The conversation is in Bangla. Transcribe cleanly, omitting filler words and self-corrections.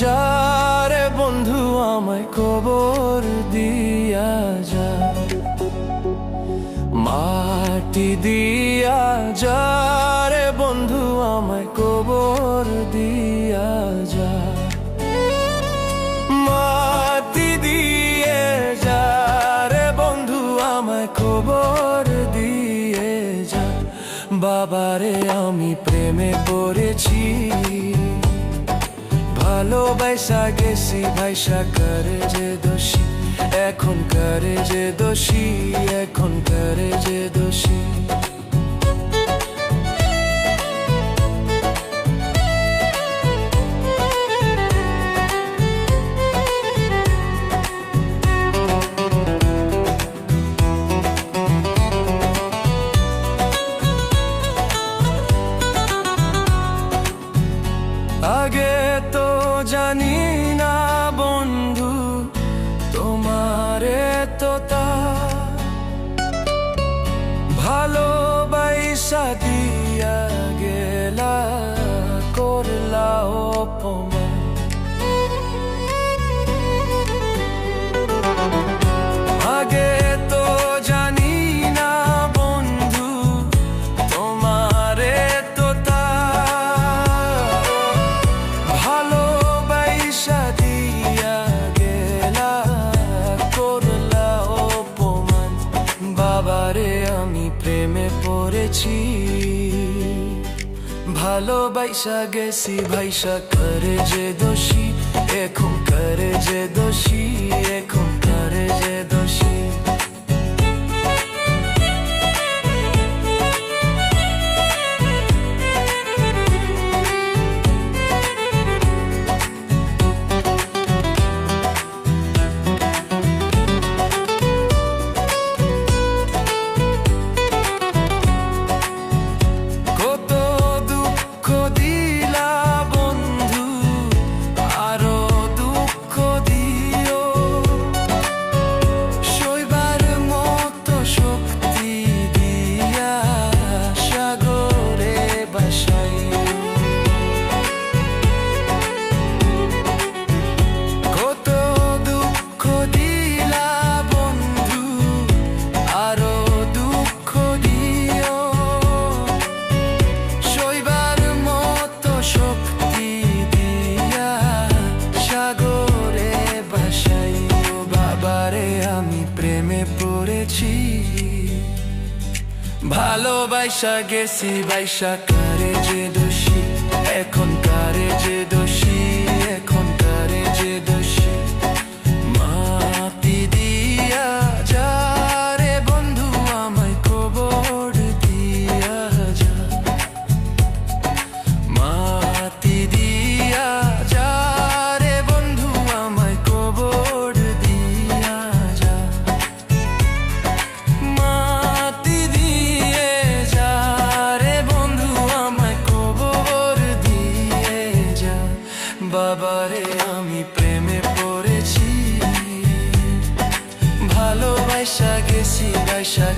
যা রে বন্ধু আমায় কবর দিয়া যা, মাটি দিয়া যা রে বন্ধু আমায় কবর দিয়া যা, মাটি দিয়ে যা রে বন্ধু আমায় কবর দিয়ে যা। বাবারে আমি প্রেমে পড়েছি, ভালোবাসা গেছি ভাইসা করে যে দোষী, এখন করে যে দোষী, এখন করে যে দোষী। আগে তো জানি না বন্ধু তোমারে তো তা, ভালোবাসা দিয়া গেলা করলা অপমান। আগে তো জানি না বন্ধু তোমারে তো তা, ভালোবাসা দিয়া গেলা করলা অপমান। বাবারে আমি প্রেমে পড়েছি, ভালোবাসা গেছি ভাইসা করে যে দোষী, এখন করে যে দোষী, এখন করে যে দোষী। ভালোবাসা গেছি বাইসা করে যে দোষী, এখন করে যে দোষী, এখন করে যে দোষী। মাটি দিয়া যা রে বন্ধু আমায় কবর দিয়া যা, মাটি দিয়া যা রে বন্ধু আমায় কবর দিয়া যা, মাটি দিয়ে যা রে বন্ধু আমায় কবর দিয়ে যা। বাবারে আমি প্রেমে পড়েছি, ভালোবাসা গেছি ভাইসা।